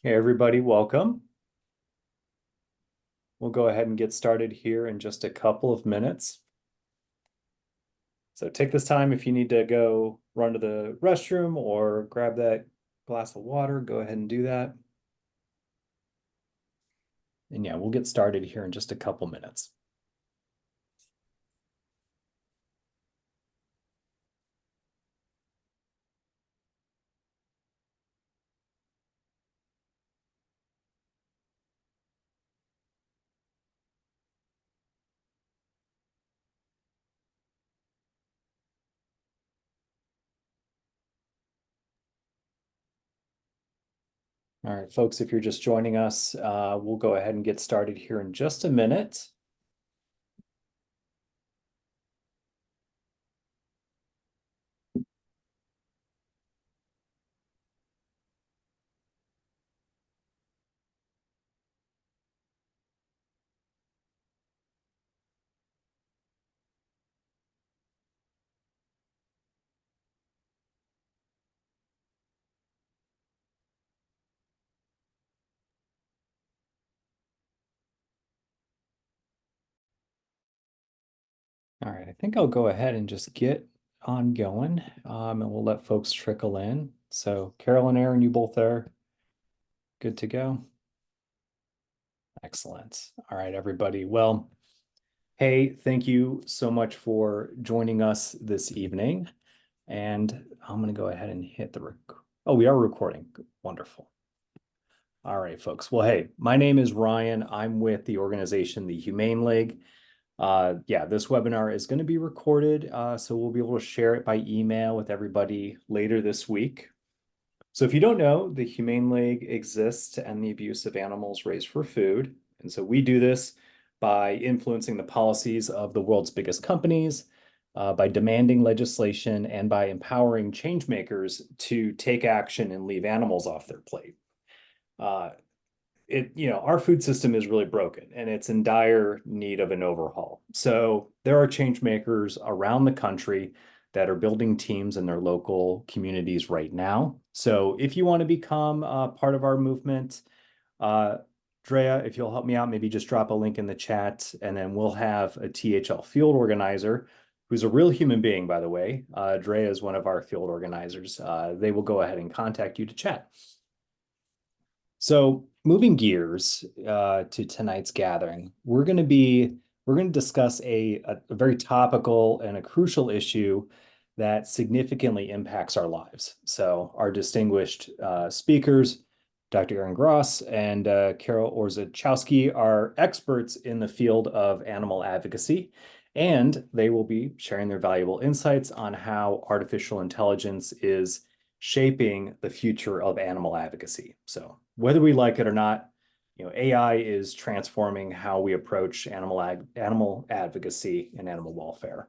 Hey, everybody, welcome. We'll go ahead and get started here in just a couple of minutes. So take this time if you need to go run to the restroom or grab that glass of water, go ahead and do that. And yeah, we'll get started here in just a couple minutes. All right, folks, if you're just joining us, we'll go ahead and get started here in just a minute. All right, I think I'll go ahead and just get on going, and we'll let folks trickle in. So Carol and Aaron, you both are good to go? Excellent. All right, everybody. Well, hey, thank you so much for joining us this evening. And I'm going to go ahead and hit the oh, we are recording. Wonderful. All right, folks. Well, hey, my name is Ryan. I'm with the organization, the Humane League. Yeah, this webinar is going to be recorded, so we'll be able to share it by email with everybody later this week. So if you don't know, the Humane League exists to end the abuse of animals raised for food. And so we do this by influencing the policies of the world's biggest companies, by demanding legislation, and by empowering change makers to take action and leave animals off their plate. Our food system is really broken and it's in dire need of an overhaul. So there are change makers around the country that are building teams in their local communities right now. So if you want to become part of our movement, Drea, if you'll help me out, maybe just drop a link in the chat, and then we'll have a THL field organizer who's a real human being, by the way. Drea is one of our field organizers. They will go ahead and contact you to chat. So moving gears to tonight's gathering, we're going to discuss a very topical and a crucial issue that significantly impacts our lives. So our distinguished speakers, Dr. Aaron Gross and Karol Orzechowski, are experts in the field of animal advocacy, and they will be sharing their valuable insights on how artificial intelligence is shaping the future of animal advocacy. So whether we like it or not, AI is transforming how we approach animal advocacy and animal welfare.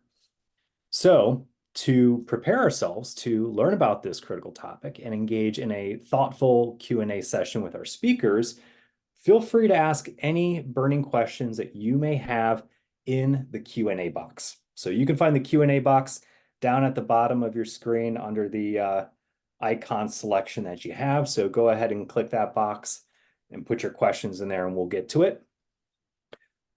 So to prepare ourselves to learn about this critical topic and engage in a thoughtful Q&A session with our speakers, feel free to ask any burning questions that you may have in the Q&A box. So you can find the Q&A box down at the bottom of your screen under the icon selection that you have. So go ahead and click that box and put your questions in there and we'll get to it.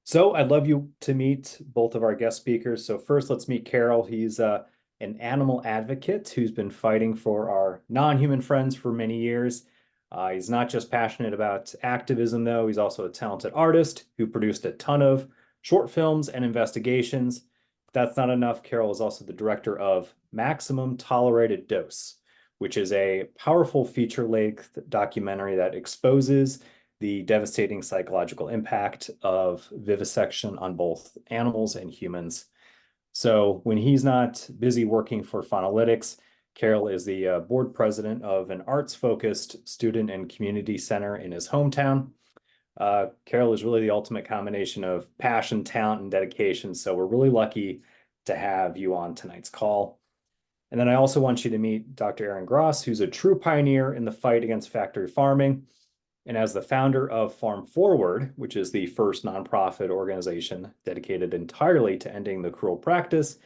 So I'd love you to meet both of our guest speakers. So first, let's meet Karol. He's an animal advocate who's been fighting for our non-human friends for many years. He's not just passionate about activism, though. He's also a talented artist who produced a ton of short films and investigations. If that's not enough, Karol is also the director of Maximum Tolerated Dose, which is a powerful feature-length documentary that exposes the devastating psychological impact of vivisection on both animals and humans. So when he's not busy working for Faunalytics, Karol is the board president of an arts-focused student and community center in his hometown. Karol is really the ultimate combination of passion, talent, and dedication. So we're really lucky to have you on tonight's call. And then I also want you to meet Dr. Aaron Gross, who's a true pioneer in the fight against factory farming. And as the founder of Farm Forward, which is the first nonprofit organization dedicated entirely to ending the cruel practice,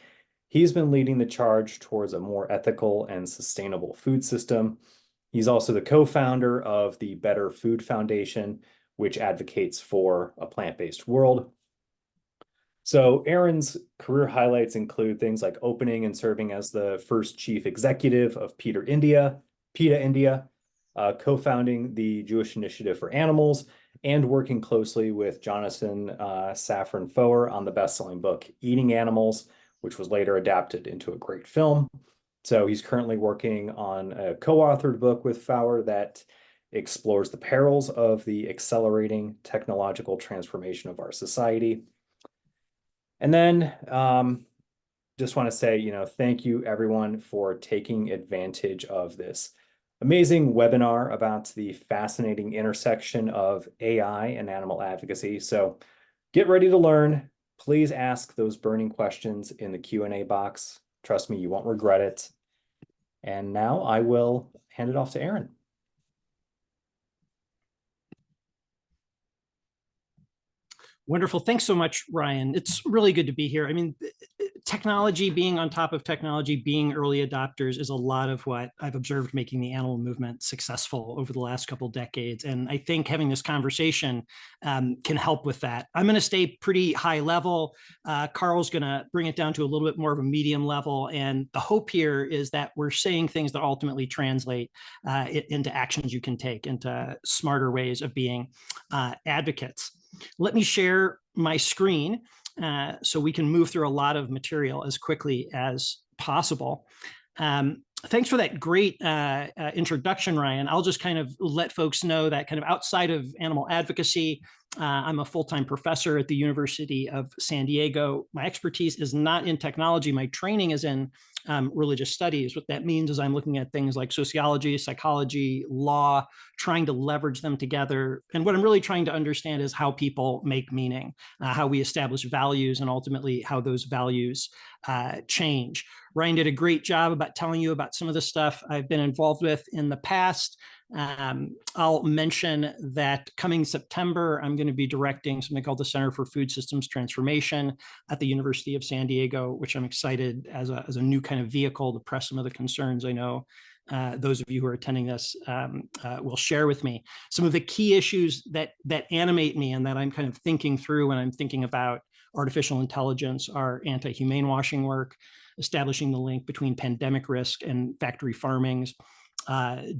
he's been leading the charge towards a more ethical and sustainable food system. He's also the co-founder of the Better Food Foundation, which advocates for a plant-based world. So Aaron's career highlights include things like opening and serving as the first chief executive of PETA India, co-founding the Jewish Initiative for Animals, and working closely with Jonathan Safran Foer on the best-selling book Eating Animals, which was later adapted into a great film. So he's currently working on a co-authored book with Foer that explores the perils of the accelerating technological transformation of our society. And then just want to say, thank you everyone for taking advantage of this amazing webinar about the fascinating intersection of AI and animal advocacy. So get ready to learn. Please ask those burning questions in the Q&A box. Trust me, you won't regret it. And now I will hand it off to Aaron. Wonderful. Thanks so much, Ryan. It's really good to be here. I mean, technology, being on top of technology, being early adopters is a lot of what I've observed making the animal movement successful over the last couple of decades. And I think having this conversation can help with that. I'm going to stay pretty high level. Karol's going to bring it down to a little bit more of a medium level. And the hope here is that we're saying things that ultimately translate into actions you can take, into smarter ways of being advocates. Let me share my screen so we can move through a lot of material as quickly as possible. Thanks for that great introduction, Ryan. I'll just kind of let folks know that kind of outside of animal advocacy, I'm a full-time professor at the University of San Diego. My expertise is not in technology. My training is in religious studies. What that means is I'm looking at things like sociology, psychology, law, trying to leverage them together. And what I'm really trying to understand is how people make meaning, how we establish values, and ultimately how those values change. Ryan did a great job about telling you about some of the stuff I've been involved with in the past. I'll mention that coming September, I'm going to be directing something called the Center for Food Systems Transformation at the University of San Diego, which I'm excited as a new kind of vehicle to press some of the concerns I know those of you who are attending this will share with me. Some of the key issues that animate me and that I'm kind of thinking through when I'm thinking about artificial intelligence are anti-humane washing work, establishing the link between pandemic risk and factory farmings,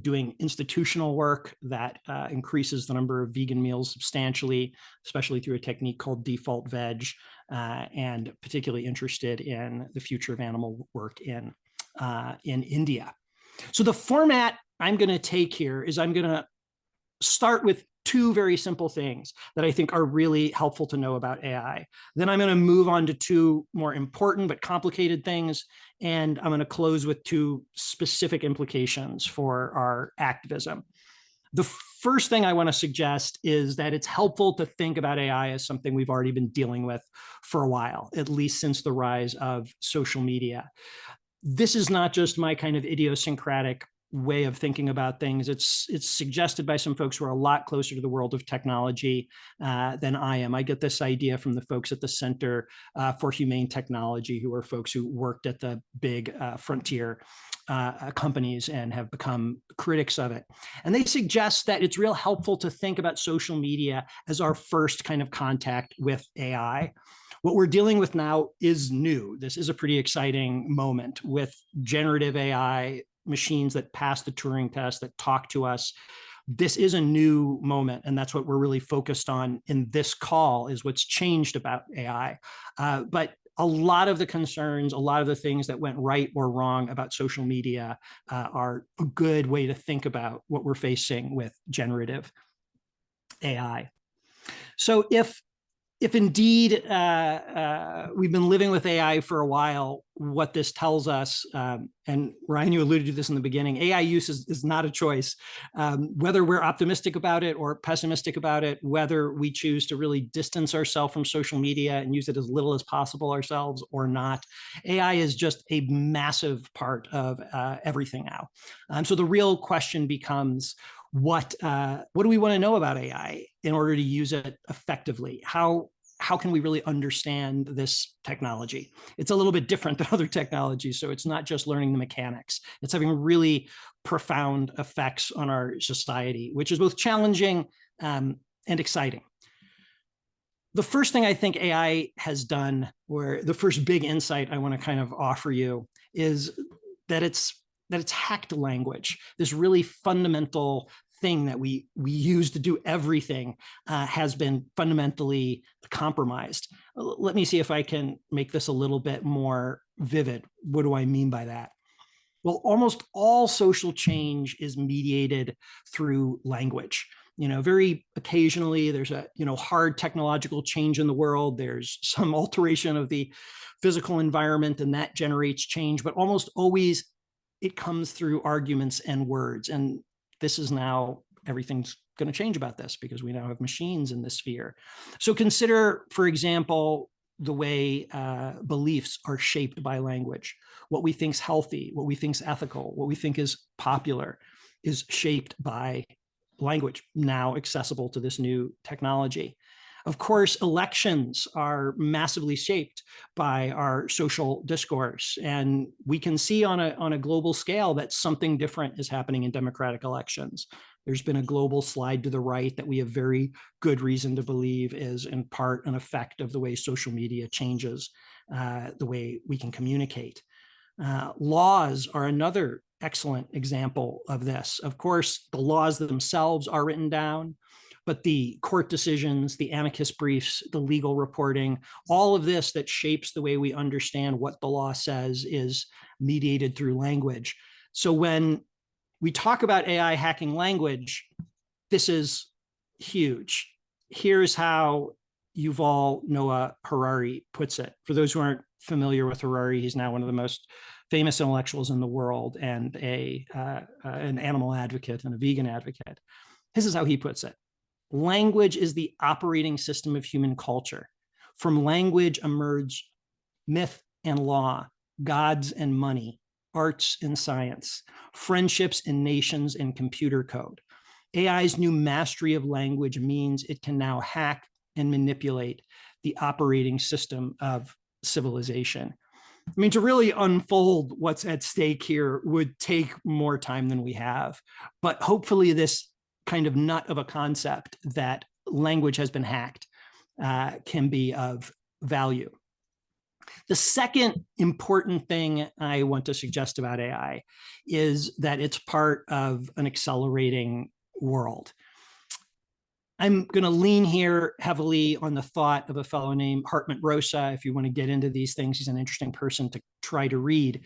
doing institutional work that increases the number of vegan meals substantially, especially through a technique called default veg, and particularly interested in the future of animal work in India. So the format I'm going to take here is I'm going to start with two very simple things that I think are really helpful to know about AI. Then I'm going to move on to two more important but complicated things. And I'm going to close with two specific implications for our activism. The first thing I want to suggest is that it's helpful to think about AI as something we've already been dealing with for a while, at least since the rise of social media. This is not just my kind of idiosyncratic way of thinking about things. It's suggested by some folks who are a lot closer to the world of technology than I am. I get this idea from the folks at the Center for Humane Technology, who are folks who worked at the big frontier companies and have become critics of it. And they suggest that it's real helpful to think about social media as our first kind of contact with AI. What we're dealing with now is new. This is a pretty exciting moment with generative AI, machines that pass the Turing test, that talk to us. This is a new moment, and that's what we're really focused on in this call, is what's changed about AI. But a lot of the concerns, a lot of the things that went right or wrong about social media are a good way to think about what we're facing with generative AI. So if indeed we've been living with AI for a while, what this tells us, and Ryan, you alluded to this in the beginning, AI use is not a choice. Whether we're optimistic about it or pessimistic about it, whether we choose to really distance ourselves from social media and use it as little as possible ourselves or not, AI is just a massive part of everything now. So the real question becomes, what do we want to know about AI in order to use it effectively? How how can we really understand this technology? It's a little bit different than other technologies. So it's not just learning the mechanics. It's having really profound effects on our society, which is both challenging and exciting. The first thing I think AI has done, or the first big insight I want to kind of offer you, is that it's hacked language. This really fundamental thing that we use to do everything has been fundamentally compromised. Let me see if I can make this a little bit more vivid. What do I mean by that? Well, almost all social change is mediated through language. Very occasionally there's a hard technological change in the world. There's some alteration of the physical environment, and that generates change. But almost always it comes through arguments and words. And this is now, everything's going to change about this because we now have machines in this sphere. So consider, for example, the way beliefs are shaped by language. What we think is healthy, what we think is ethical, what we think is popular is shaped by language, now accessible to this new technology. Of course, elections are massively shaped by our social discourse. And we can see on a global scale that something different is happening in democratic elections. There's been a global slide to the right that we have very good reason to believe is in part an effect of the way social media changes the way we can communicate. Laws are another excellent example of this. Of course, the laws themselves are written down, but the court decisions, the amicus briefs, the legal reporting, all of this that shapes the way we understand what the law says is mediated through language. So when we talk about AI hacking language, this is huge. Here's how Yuval Noah Harari puts it. For those who aren't familiar with Harari, he's now one of the most famous intellectuals in the world and an animal advocate and a vegan advocate. This is how he puts it. Language is the operating system of human culture. From language emerge myth and law, gods and money, arts and science, friendships and nations and computer code. AI's new mastery of language means it can now hack and manipulate the operating system of civilization. I mean, to really unfold what's at stake here would take more time than we have, but hopefully this kind of nut of a concept that language has been hacked can be of value. The second important thing I want to suggest about AI is that it's part of an accelerating world. I'm going to lean here heavily on the thought of a fellow named Hartmut Rosa. If you want to get into these things, he's an interesting person to try to read.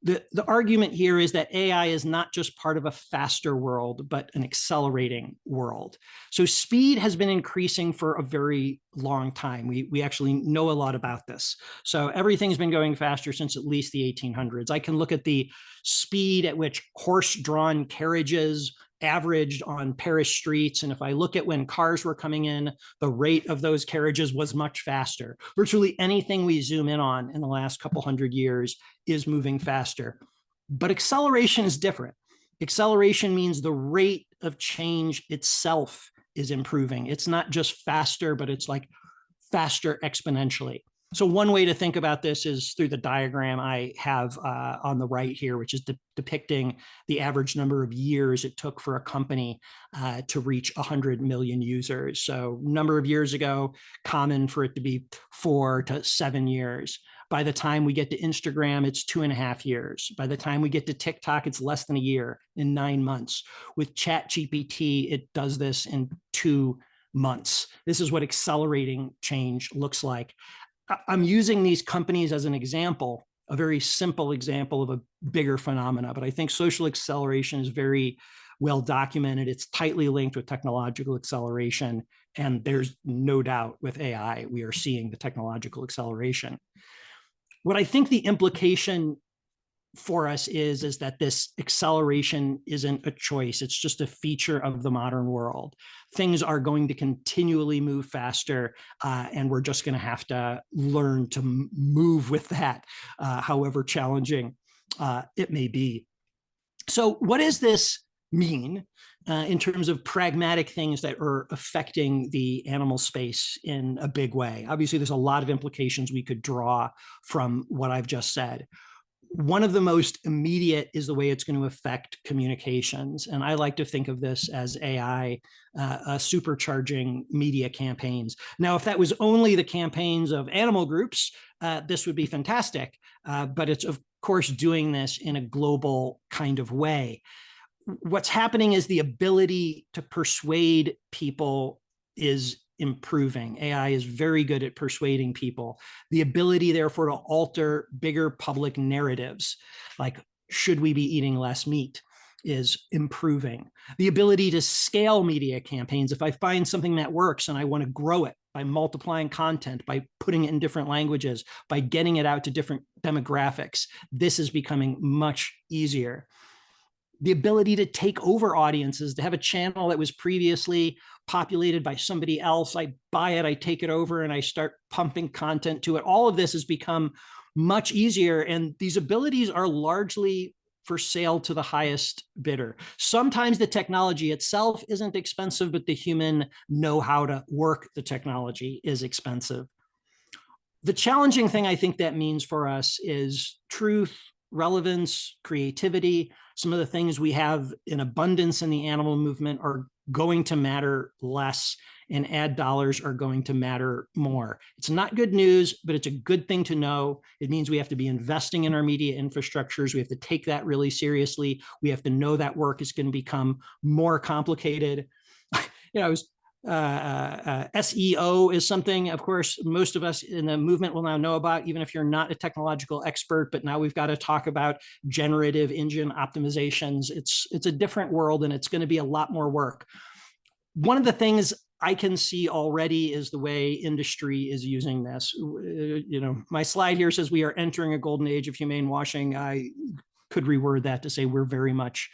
The argument here is that AI is not just part of a faster world, but an accelerating world. So speed has been increasing for a very long time. We actually know a lot about this. So everything's been going faster since at least the 1800s. I can look at the speed at which horse-drawn carriages averaged on Paris streets. And if I look at when cars were coming in, the rate of those carriages was much faster. Virtually anything we zoom in on in the last couple hundred years is moving faster. But acceleration is different. Acceleration means the rate of change itself is improving. It's not just faster, but it's like faster exponentially. So one way to think about this is through the diagram I have on the right here, which is depicting the average number of years it took for a company to reach 100 million users. So a number of years ago, common for it to be 4 to 7 years. By the time we get to Instagram, it's 2.5 years. By the time we get to TikTok, it's less than a year, in 9 months. With ChatGPT, it does this in 2 months. This is what accelerating change looks like. I'm using these companies as an example, a very simple example of a bigger phenomena, but I think social acceleration is very well documented. It's tightly linked with technological acceleration, and there's no doubt with AI, we are seeing the technological acceleration. What I think the implication for us is that this acceleration isn't a choice. It's just a feature of the modern world. Things are going to continually move faster, and we're just going to have to learn to move with that, however challenging it may be. So what does this mean in terms of pragmatic things that are affecting the animal space in a big way. Obviously, there's a lot of implications we could draw from what I've just said. One of the most immediate is the way it's going to affect communications. And I like to think of this as AI supercharging media campaigns. Now, if that was only the campaigns of animal groups, this would be fantastic. But it's, of course, doing this in a global kind of way. What's happening is the ability to persuade people is improving. AI is very good at persuading people. The ability, therefore, to alter bigger public narratives, like should we be eating less meat, is improving. The ability to scale media campaigns, if I find something that works and I want to grow it by multiplying content, by putting it in different languages, by getting it out to different demographics, this is becoming much easier. The ability to take over audiences, to have a channel that was previously populated by somebody else. I buy it, I take it over, and I start pumping content to it. All of this has become much easier. And these abilities are largely for sale to the highest bidder. Sometimes the technology itself isn't expensive, but the human know-how to work the technology is expensive. The challenging thing I think that means for us is truth, relevance, creativity. Some of the things we have in abundance in the animal movement are going to matter less, and ad dollars are going to matter more. It's not good news, but it's a good thing to know. It means we have to be investing in our media infrastructures. We have to take that really seriously. We have to know that work is going to become more complicated. I was SEO is something, of course, most of us in the movement will now know about, even if you're not a technological expert. But now we've got to talk about generative engine optimizations. It's a different world, and it's going to be a lot more work. One of the things I can see already is the way industry is using this. My slide here says we are entering a golden age of humane washing. I could reword that to say we're very much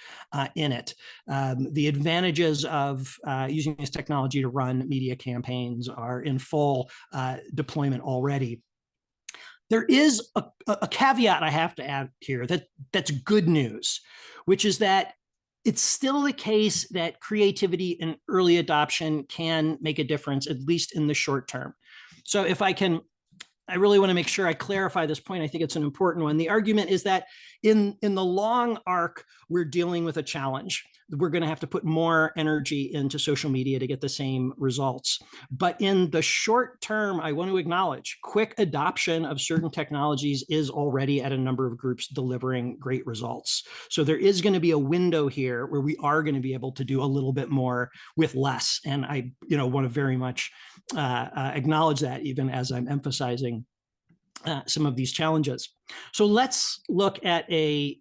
in it. The advantages of using this technology to run media campaigns are in full deployment already. There is a caveat I have to add here that's good news, which is that it's still the case that creativity and early adoption can make a difference, at least in the short term. So if I really want to make sure I clarify this point. I think it's an important one. The argument is that in the long arc, we're dealing with a challenge. We're going to have to put more energy into social media to get the same results. But in the short term, I want to acknowledge quick adoption of certain technologies is already at a number of groups delivering great results. So there is going to be a window here where we are going to be able to do a little bit more with less. And I want to very much acknowledge that, even as I'm emphasizing some of these challenges. So let's look at a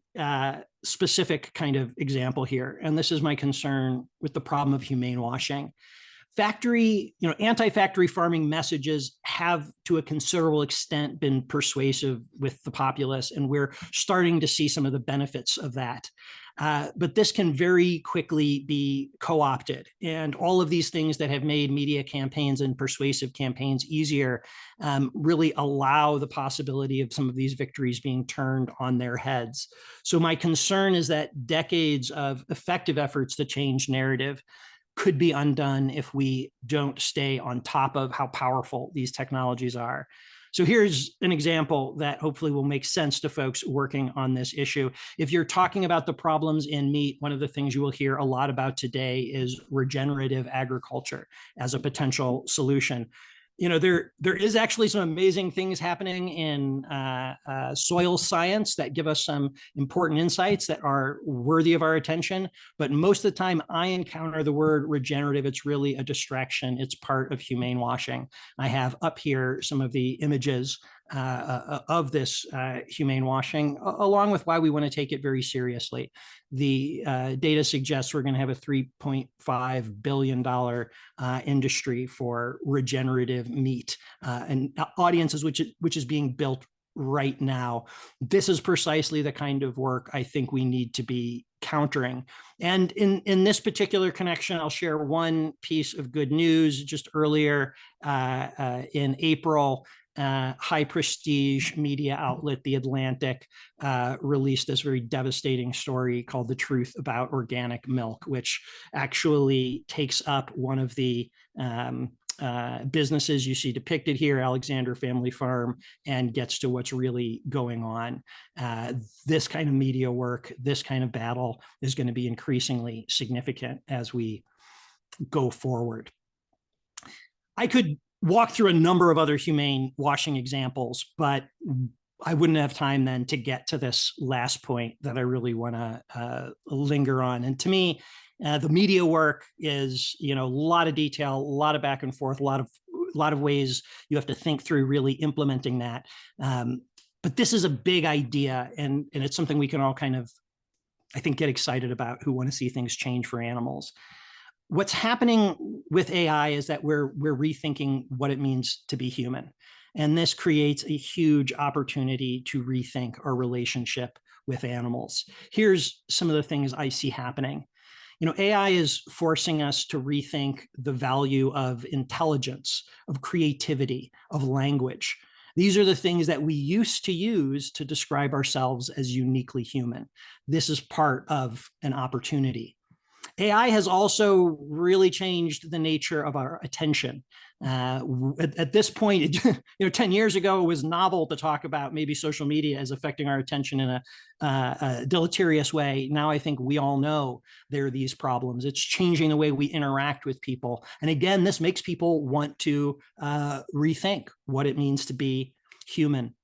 specific kind of example here. And this is my concern with the problem of humane washing. Anti-factory farming messages have to a considerable extent been persuasive with the populace, and we're starting to see some of the benefits of that. But this can very quickly be co-opted. And all of these things that have made media campaigns and persuasive campaigns easier really allow the possibility of some of these victories being turned on their heads. So my concern is that decades of effective efforts to change narrative could be undone if we don't stay on top of how powerful these technologies are. So here's an example that hopefully will make sense to folks working on this issue. If you're talking about the problems in meat, one of the things you will hear a lot about today is regenerative agriculture as a potential solution. There is actually some amazing things happening in soil science that give us some important insights that are worthy of our attention. But most of the time I encounter the word regenerative, it's really a distraction. It's part of humane washing. I have up here some of the images of this humane washing, along with why we want to take it very seriously. The data suggests we're going to have a $3.5 billion industry for regenerative meat and audiences, which is being built right now. This is precisely the kind of work I think we need to be countering. And in this particular connection, I'll share one piece of good news. Just earlier in April, high prestige media outlet, The Atlantic, released this very devastating story called The Truth About Organic Milk, which actually takes up one of the businesses you see depicted here, Alexander Family Farm, and gets to what's really going on. This kind of media work, this kind of battle is going to be increasingly significant as we go forward. I could walk through a number of other humane washing examples, but I wouldn't have time then to get to this last point that I really want to linger on. And to me, the media work is, a lot of detail, a lot of back and forth, a lot of ways you have to think through really implementing that. But this is a big idea, and it's something we can all kind of, I think, get excited about who want to see things change for animals. What's happening with AI is that we're rethinking what it means to be human. And this creates a huge opportunity to rethink our relationship with animals. Here's some of the things I see happening. AI is forcing us to rethink the value of intelligence, of creativity, of language. These are the things that we used to use to describe ourselves as uniquely human. This is part of an opportunity. AI has also really changed the nature of our attention. At this point, 10 years ago, it was novel to talk about maybe social media as affecting our attention in a deleterious way. Now I think we all know there are these problems. It's changing the way we interact with people. And again, this makes people want to rethink what it means to be human.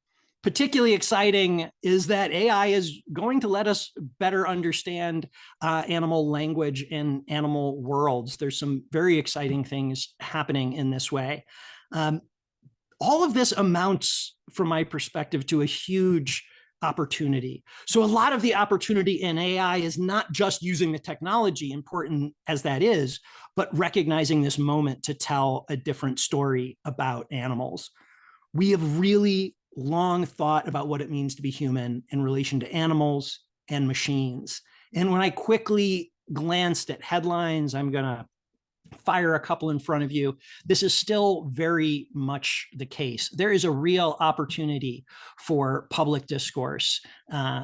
Particularly exciting is that AI is going to let us better understand animal language and animal worlds. There's some very exciting things happening in this way. All of this amounts, from my perspective, to a huge opportunity. So a lot of the opportunity in AI is not just using the technology, important as that is, but recognizing this moment to tell a different story about animals. We have really long thought about what it means to be human in relation to animals and machines. And when I quickly glanced at headlines, I'm going to fire a couple in front of you. This is still very much the case. There is a real opportunity for public discourse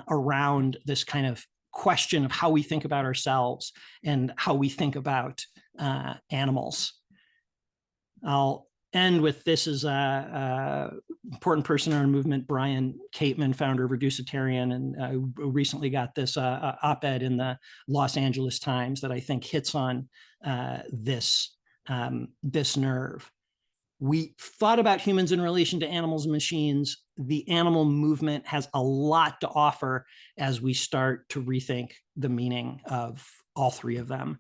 around this kind of question of how we think about ourselves and how we think about animals. I'll end with this is a important person in our movement, Brian Cateman, founder of Reducitarian, and recently got this op-ed in the Los Angeles Times that I think hits on this nerve. We thought about humans in relation to animals and machines. The animal movement has a lot to offer as we start to rethink the meaning of all three of them.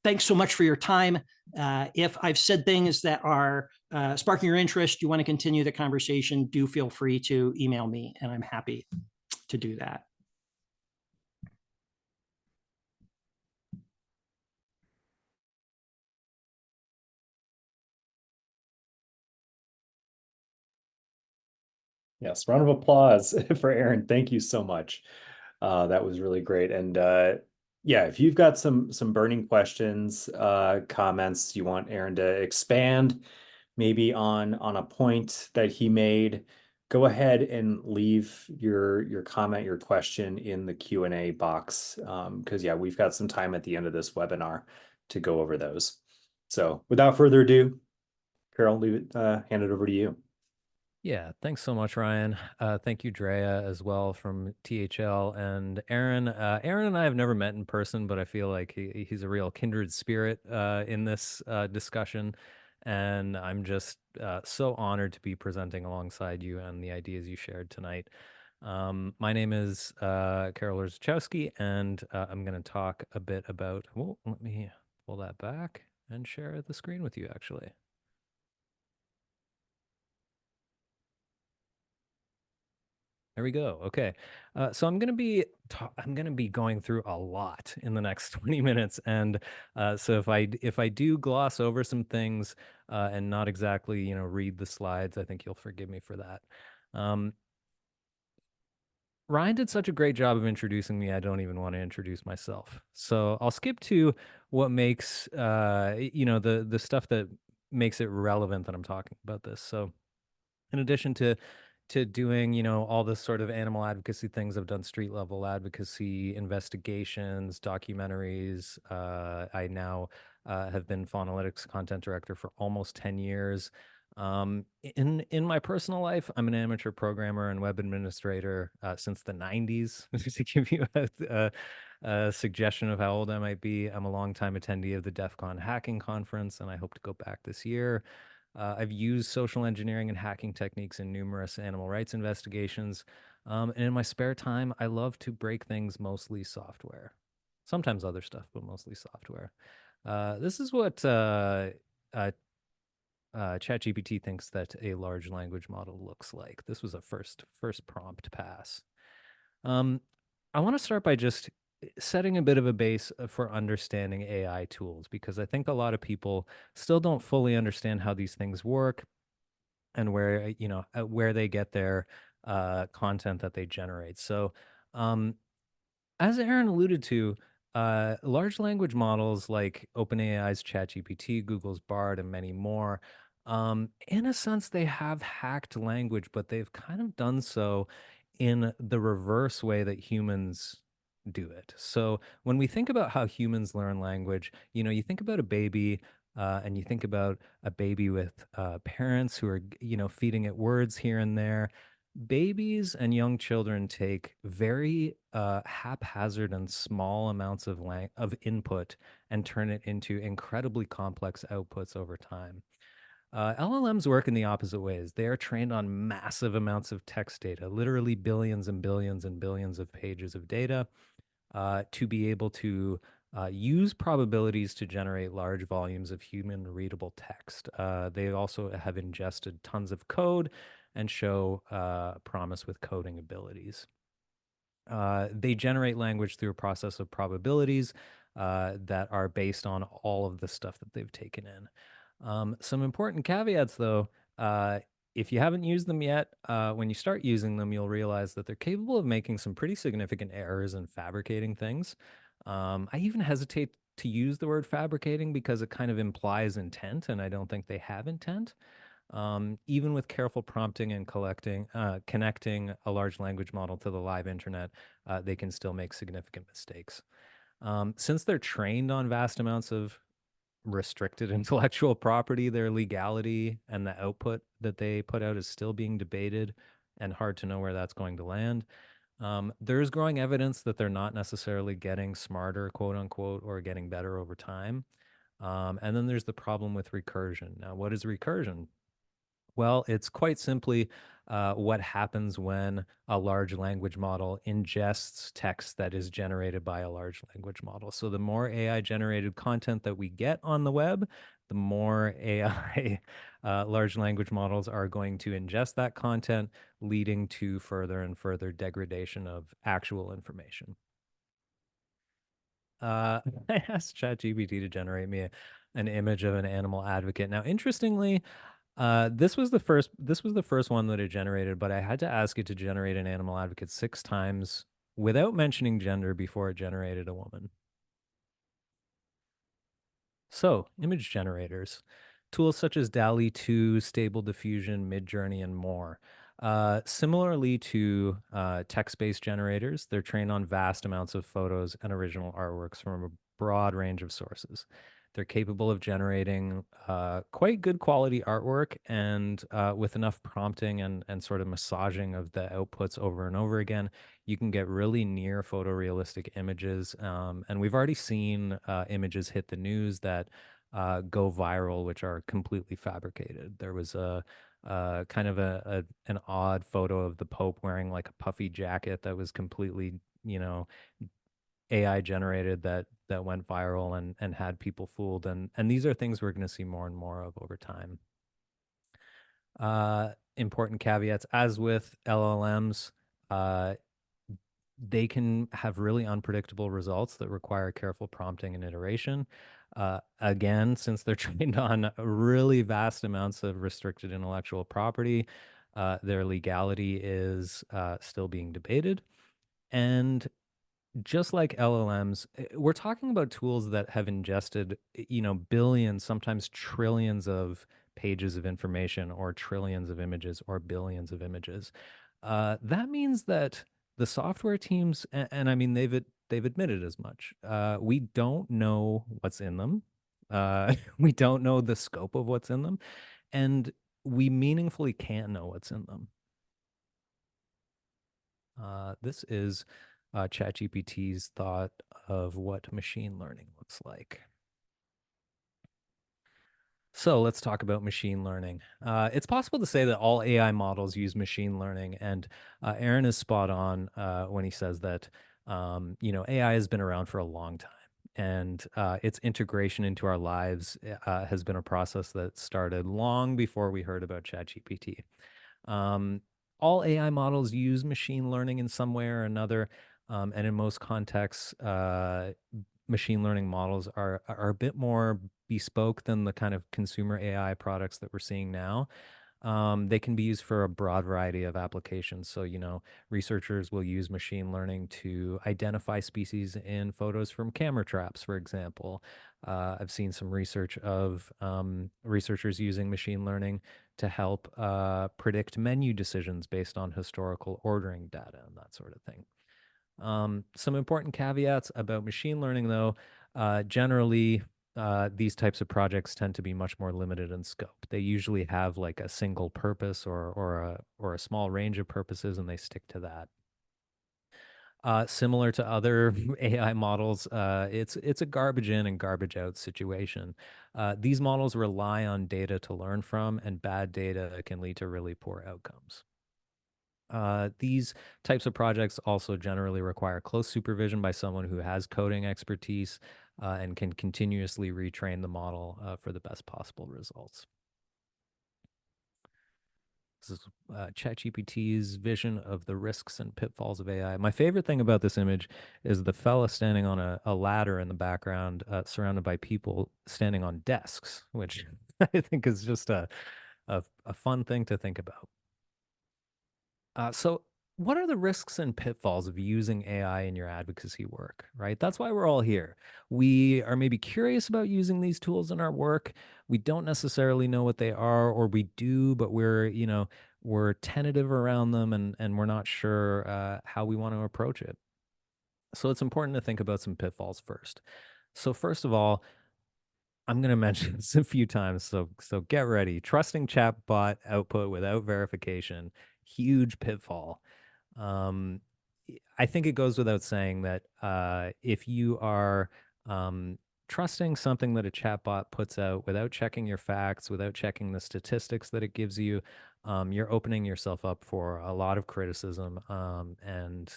Thanks so much for your time. If I've said things that are sparking your interest, you want to continue the conversation, do feel free to email me, and I'm happy to do that. Yes, round of applause for Aaron. Thank you so much. That was really great. And yeah, if you've got some burning questions, comments, you want Aaron to expand maybe on a point that he made, go ahead and leave your comment, your question in the Q&A box. Because yeah, we've got some time at the end of this webinar to go over those. So without further ado, Carol, hand it over to you. Yeah, thanks so much, Ryan. Thank you, Drea, as well from THL, and Aaron. Aaron and I have never met in person, but I feel like he's a real kindred spirit in this discussion, and I'm just so honored to be presenting alongside you and the ideas you shared tonight. My name is Karol Orzechowski, and I'm going to talk a bit about. Well, let me pull that back and share the screen with you, actually. There we go. Okay. So I'm going to be going through a lot in the next 20 minutes. And so if I do gloss over some things and not exactly, read the slides, I think you'll forgive me for that. Ryan did such a great job of introducing me, I don't even want to introduce myself. So I'll skip to what makes, the stuff that makes it relevant that I'm talking about this. So in addition to doing, all this sort of animal advocacy things, I've done street level advocacy, investigations, documentaries. I now have been Faunalytics content director for almost 10 years. In my personal life, I'm an amateur programmer and web administrator since the 90s. To give you a suggestion of how old I might be, I'm a longtime attendee of the DEF CON hacking conference, and I hope to go back this year. I've used social engineering and hacking techniques in numerous animal rights investigations. And in my spare time, I love to break things, mostly software. Sometimes other stuff, but mostly software. This is what ChatGPT thinks that a large language model looks like. This was a first prompt pass. Um, I want to start by just setting a bit of a base for understanding AI tools, because I think a lot of people still don't fully understand how these things work and where they get their content that they generate. So, um, as Aaron alluded to, large language models like OpenAI's ChatGPT, Google's Bard, and many more, in a sense, they have hacked language, but they've kind of done so in the reverse way that humans do it. So when we think about how humans learn language, you think about a baby. And you think about a baby with parents who are, feeding it words here and there. Babies and young children take very haphazard and small amounts of input and turn it into incredibly complex outputs over time. LLMs work in the opposite ways. They are trained on massive amounts of text data, literally billions and billions and billions of pages of data, to be able to use probabilities to generate large volumes of human readable text. They also have ingested tons of code and show promise with coding abilities. They generate language through a process of probabilities that are based on all of the stuff that they've taken in. Some important caveats, though. If you haven't used them yet, when you start using them, you'll realize that they're capable of making some pretty significant errors and fabricating things. I even hesitate to use the word fabricating because it kind of implies intent, and I don't think they have intent. Even with careful prompting and connecting a large language model to the live internet, they can still make significant mistakes. Since they're trained on vast amounts of restricted intellectual property, their legality and the output that they put out is still being debated and hard to know where that's going to land. There's growing evidence that they're not necessarily getting smarter, quote unquote, or getting better over time. And then there's the problem with recursion. Now, what is recursion? Well, it's quite simply what happens when a large language model ingests text that is generated by a large language model. So the more AI generated content that we get on the web, the more AI large language models are going to ingest that content, leading to further and further degradation of actual information. I asked ChatGPT to generate me an image of an animal advocate. Now, interestingly, this was the first one that it generated, but I had to ask it to generate an animal advocate 6 times without mentioning gender before it generated a woman. So, image generators, tools such as DALL-E 2, Stable Diffusion, Midjourney, and more. Similarly to text-based generators, they're trained on vast amounts of photos and original artworks from a broad range of sources. They're capable of generating quite good quality artwork, and with enough prompting and sort of massaging of the outputs over and over again, you can get really near photorealistic images. And we've already seen images hit the news that go viral, which are completely fabricated. There was a kind of an odd photo of the Pope wearing like a puffy jacket that was completely, AI generated that went viral and had people fooled. And these are things we're going to see more and more of over time. Important caveats, as with LLMs, they can have really unpredictable results that require careful prompting and iteration. Again, since they're trained on really vast amounts of restricted intellectual property, their legality is still being debated. And just like LLMs, we're talking about tools that have ingested, billions, sometimes trillions of pages of information or trillions of images or billions of images. That means that the software teams, and I mean, they've admitted as much. We don't know what's in them. We don't know the scope of what's in them, and we meaningfully can't know what's in them. This is ChatGPT's thought of what machine learning looks like. So let's talk about machine learning. It's possible to say that all AI models use machine learning, and Aaron is spot on when he says that AI has been around for a long time, and its integration into our lives has been a process that started long before we heard about ChatGPT. Um, all AI models use machine learning in some way or another, and in most contexts, machine learning models are a bit more bespoke than the kind of consumer AI products that we're seeing now. They can be used for a broad variety of applications. So, researchers will use machine learning to identify species in photos from camera traps, for example. I've seen some research of researchers using machine learning to help predict menu decisions based on historical ordering data and that sort of thing. Some important caveats about machine learning, though. Generally, these types of projects tend to be much more limited in scope. They usually have like a single purpose or a small range of purposes, and they stick to that. Similar to other AI models, it's a garbage in and garbage out situation. These models rely on data to learn from, and bad data can lead to really poor outcomes. These types of projects also generally require close supervision by someone who has coding expertise and can continuously retrain the model for the best possible results. This is ChatGPT's vision of the risks and pitfalls of AI. My favorite thing about this image is the fella standing on a ladder in the background, surrounded by people standing on desks, which I think is just a fun thing to think about. So, what are the risks and pitfalls of using AI in your advocacy work, right? That's why we're all here. We are maybe curious about using these tools in our work. We don't necessarily know what they are, or we do, but we're tentative around them and we're not sure how we want to approach it. So, it's important to think about some pitfalls first. So, first of all, I'm going to mention this a few times, so get ready. Trusting chatbot output without verification, huge pitfall. Um, I think it goes without saying that if you are trusting something that a chatbot puts out without checking your facts, without checking the statistics that it gives you, you're opening yourself up for a lot of criticism and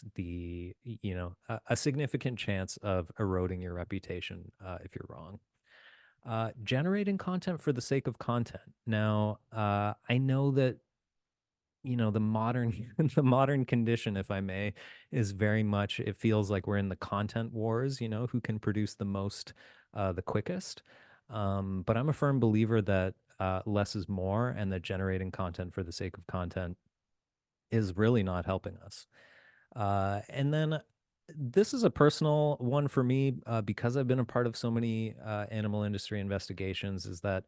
a significant chance of eroding your reputation if you're wrong. Generating content for the sake of content. Now, I know that the modern the modern condition, if I may, is very much, it feels like we're in the content wars, who can produce the most the quickest. But I'm a firm believer that less is more, and that generating content for the sake of content is really not helping us. And then this is a personal one for me because I've been a part of so many animal industry investigations, is that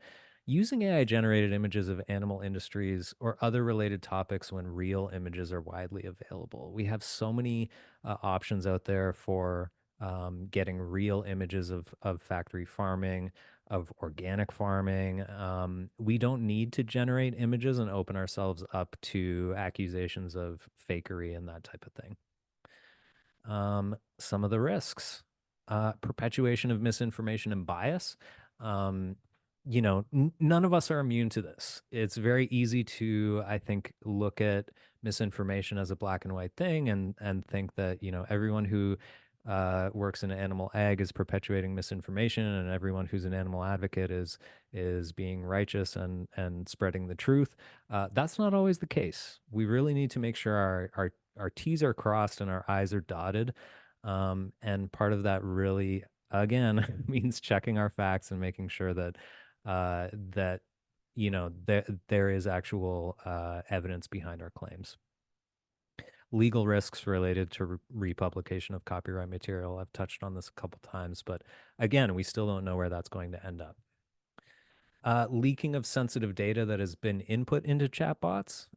using AI generated images of animal industries or other related topics when real images are widely available. We have so many options out there for getting real images of factory farming, of organic farming. We don't need to generate images and open ourselves up to accusations of fakery and that type of thing. Some of the risks, perpetuation of misinformation and bias. None of us are immune to this. It's very easy to, I think, look at misinformation as a black and white thing and think that, everyone who works in animal ag is perpetuating misinformation, and everyone who's an animal advocate is being righteous and spreading the truth. That's not always the case. We really need to make sure our T's are crossed and our I's are dotted. And part of that really, again, means checking our facts and making sure that there is actual evidence behind our claims. Legal risks related to republication of copyright material. I've touched on this a couple times, but again, we still don't know where that's going to end up. Leaking of sensitive data that has been input into chatbots.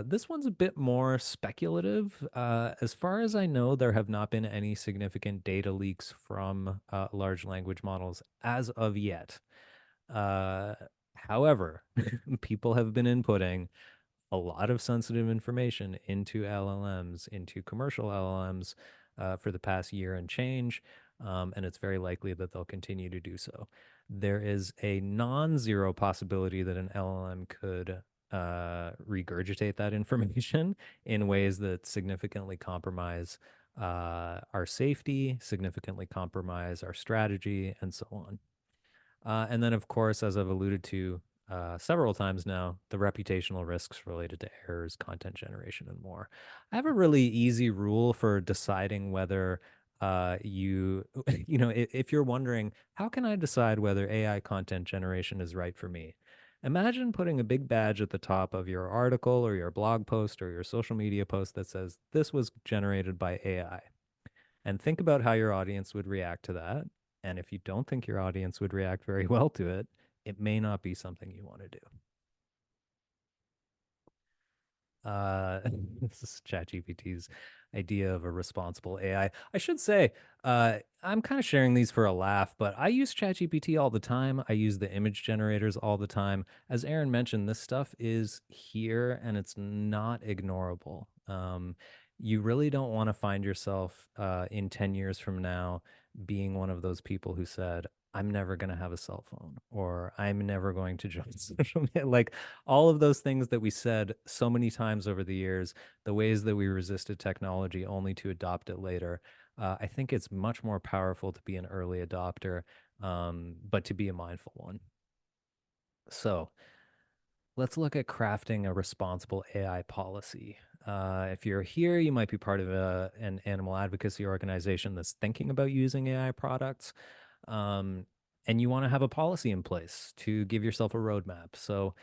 This one's a bit more speculative. As far as I know, there have not been any significant data leaks from large language models as of yet. Uh, However, people have been inputting a lot of sensitive information into LLMs, into commercial LLMs, for the past year and change, and it's very likely that they'll continue to do so. There is a non-zero possibility that an LLM could regurgitate that information in ways that significantly compromise our safety, significantly compromise our strategy, and so on. And then, of course, as I've alluded to several times now, the reputational risks related to errors, content generation, and more. I have a really easy rule for deciding whether if you're wondering, how can I decide whether AI content generation is right for me? Imagine putting a big badge at the top of your article or your blog post or your social media post that says, this was generated by AI. And think about how your audience would react to that. And if you don't think your audience would react very well to it, it may not be something you want to do. This is ChatGPT's idea of a responsible AI. I should say, I'm kind of sharing these for a laugh, but I use ChatGPT all the time. I use the image generators all the time. As Aaron mentioned, this stuff is here and it's not ignorable. You really don't want to find yourself in 10 years from now being one of those people who said, I'm never going to have a cell phone or I'm never going to join social media. Like all of those things that we said so many times over the years, the ways that we resisted technology only to adopt it later. I think it's much more powerful to be an early adopter, but to be a mindful one. So let's look at crafting a responsible AI policy. If you're here, you might be part of an animal advocacy organization that's thinking about using AI products. And you want to have a policy in place to give yourself a roadmap. So,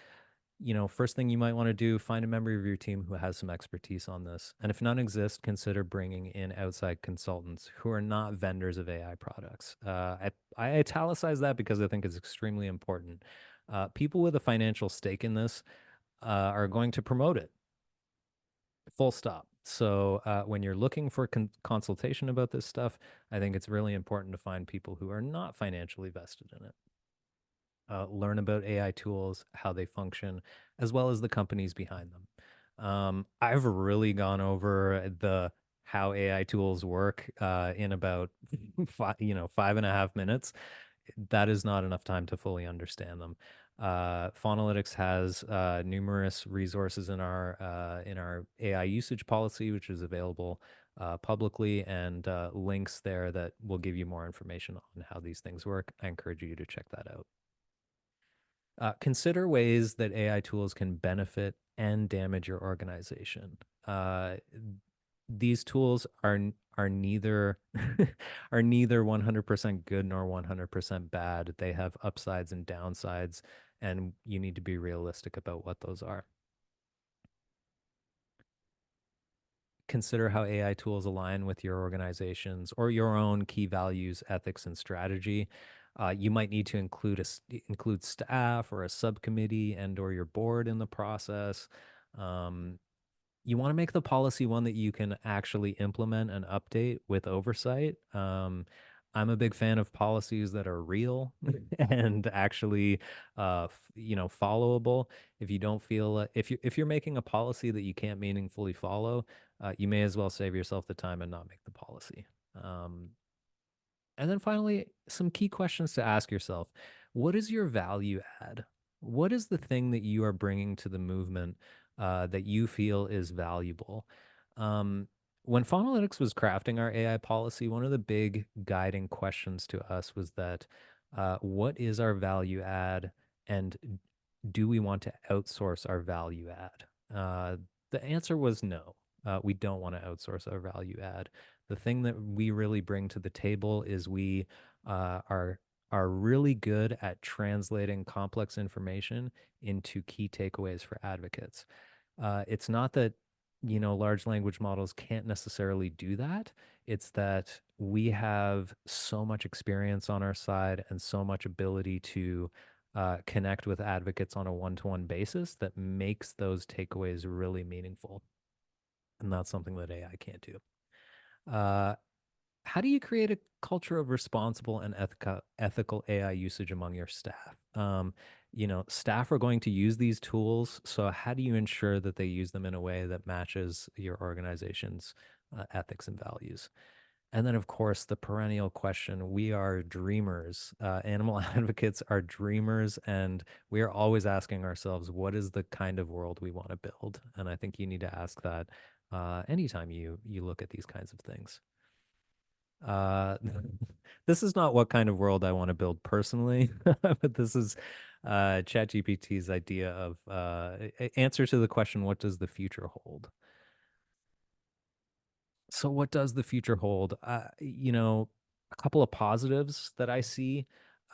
first thing you might want to do, find a member of your team who has some expertise on this. And if none exist, consider bringing in outside consultants who are not vendors of AI products. I italicize that because I think it's extremely important. People with a financial stake in this are going to promote it. Full stop. So when you're looking for consultation about this stuff, I think it's really important to find people who are not financially vested in it. Learn about AI tools, how they function, as well as the companies behind them. I've really gone over the how AI tools work in about 5.5 minutes. That is not enough time to fully understand them. Faunalytics has numerous resources in our AI usage policy, which is available publicly, and links there that will give you more information on how these things work. I encourage you to check that out. Consider ways that AI tools can benefit and damage your organization. These tools are neither are neither 100% good nor 100% bad. They have upsides and downsides, and you need to be realistic about what those are. Consider how AI tools align with your organizations or your own key values, ethics, and strategy. You might need to include staff or a subcommittee and or your board in the process. You want to make the policy one that you can actually implement and update with oversight. I'm a big fan of policies that are real and actually, followable. If you don't feel if you're making a policy that you can't meaningfully follow, you may as well save yourself the time and not make the policy. And then finally, some key questions to ask yourself. What is your value add? What is the thing that you are bringing to the movement that you feel is valuable? When Faunalytics was crafting our AI policy, one of the big guiding questions to us was that what is our value add and do we want to outsource our value add? The answer was no. We don't want to outsource our value add. The thing that we really bring to the table is we are really good at translating complex information into key takeaways for advocates. It's not that large language models can't necessarily do that. It's that we have so much experience on our side and so much ability to connect with advocates on a one-to-one basis that makes those takeaways really meaningful. And that's something that AI can't do. Uh, how do you create a culture of responsible and ethical AI usage among your staff? Staff are going to use these tools, so how do you ensure that they use them in a way that matches your organization's ethics and values? And then, of course, the perennial question, we are dreamers. Animal advocates are dreamers, and we are always asking ourselves, what is the kind of world we want to build? And I think you need to ask that anytime you look at these kinds of things. Uh, this is not what kind of world I want to build personally, but this is ChatGPT's idea of answer to the question, what does the future hold? So what does the future hold? A couple of positives that I see.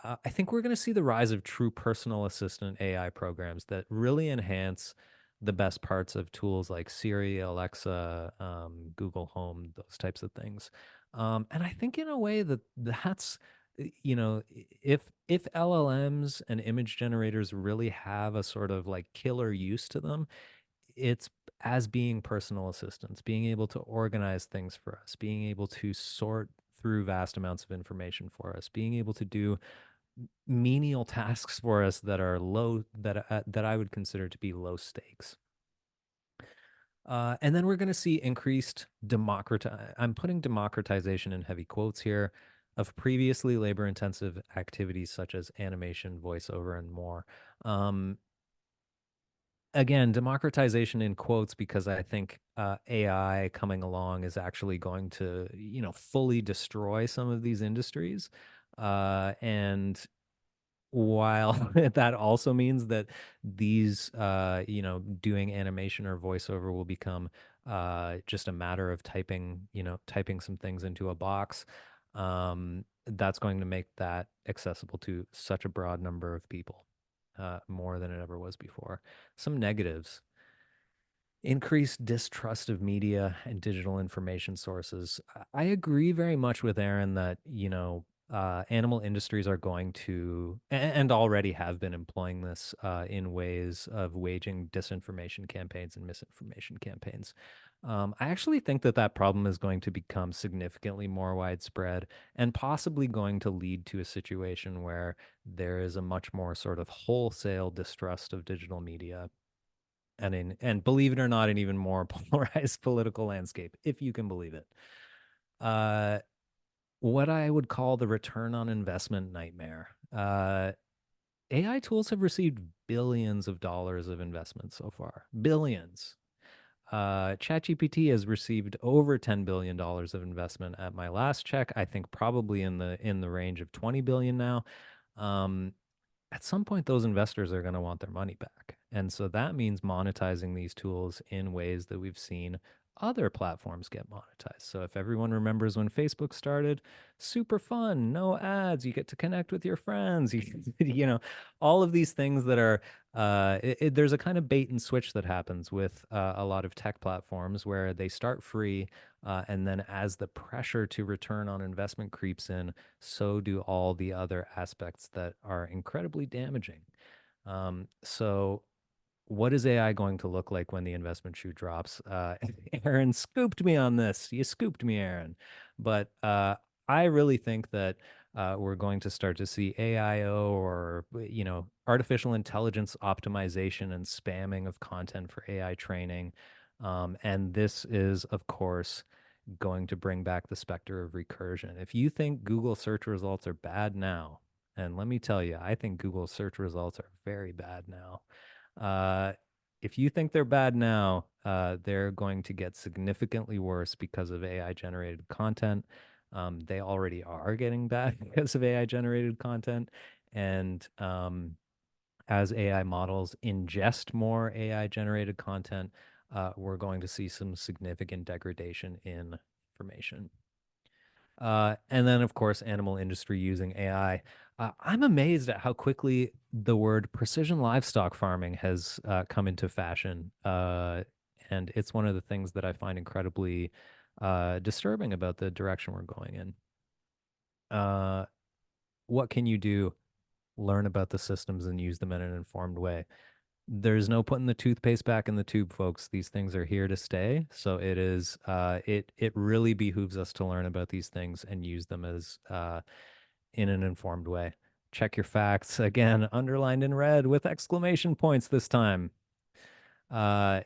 I think we're going to see the rise of true personal assistant AI programs that really enhance the best parts of tools like Siri, Alexa, Google Home, those types of things. And I think in a way that's, if LLMs and image generators really have a sort of like killer use to them, it's as being personal assistants, being able to organize things for us, being able to sort through vast amounts of information for us, being able to do menial tasks for us that are that I would consider to be low stakes. And then we're going to see increased I'm putting democratization in heavy quotes here of previously labor-intensive activities such as animation, voiceover, and more. Again, democratization in quotes, because I think AI coming along is actually going to, fully destroy some of these industries. And while that also means that these, doing animation or voiceover will become just a matter of typing some things into a box, that's going to make that accessible to such a broad number of people, more than it ever was before. Some negatives: increased distrust of media and digital information sources. I agree very much with Aaron that, animal industries are going to, and already have been employing this in ways of waging disinformation campaigns and misinformation campaigns. I actually think that problem is going to become significantly more widespread and possibly going to lead to a situation where there is a much more sort of wholesale distrust of digital media, and believe it or not, an even more polarized political landscape, if you can believe it. Uh, what I would call the return on investment nightmare. AI tools have received billions of dollars of investment so far. Billions. ChatGPT has received over $10 billion of investment at my last check. I think probably in the range of 20 billion now. At some point, those investors are going to want their money back. And so that means monetizing these tools in ways that we've seen other platforms get monetized. So if everyone remembers when Facebook started, super fun, no ads, you get to connect with your friends, all of these things that are, there's a kind of bait and switch that happens with a lot of tech platforms where they start free, and then as the pressure to return on investment creeps in, so do all the other aspects that are incredibly damaging. So what is AI going to look like when the investment shoe drops? Aaron scooped me on this. You scooped me, Aaron. But I really think that we're going to start to see AIO, or artificial intelligence optimization and spamming of content for AI training. And this is, of course, going to bring back the specter of recursion. If you think Google search results are bad now, and let me tell you, I think Google search results are very bad now. Uh, if you think they're bad now, they're going to get significantly worse because of AI generated content. They already are getting bad because of AI generated content. And as AI models ingest more AI generated content, we're going to see some significant degradation in information. And then, of course, animal industry using AI. I'm amazed at how quickly the word precision livestock farming has come into fashion. And it's one of the things that I find incredibly disturbing about the direction we're going in. What can you do? learn about the systems and use them in an informed way. There's no putting the toothpaste back in the tube, folks. These things are here to stay. So it really behooves us to learn about these things and use them as in an informed way. Check your facts. Again, underlined in red with exclamation points this time. Uh,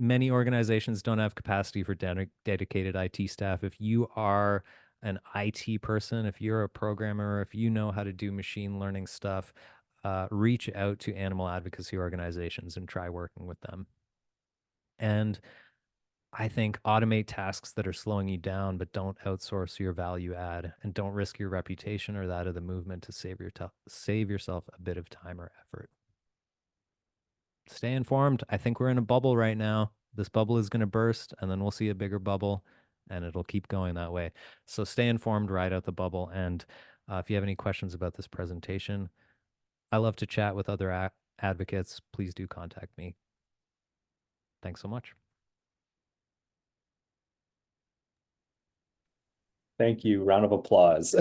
Many organizations don't have capacity for dedicated IT staff. If you are an IT person, if you're a programmer, if you know how to do machine learning stuff, reach out to animal advocacy organizations and try working with them. And I think automate tasks that are slowing you down, but don't outsource your value add, and don't risk your reputation or that of the movement to save yourself a bit of time or effort. Stay informed. I think we're in a bubble right now. This bubble is going to burst, and then we'll see a bigger bubble, and it'll keep going that way. So stay informed, ride out the bubble. And if you have any questions about this presentation, I love to chat with other advocates. Please do contact me. Thanks so much. Thank you. Round of applause.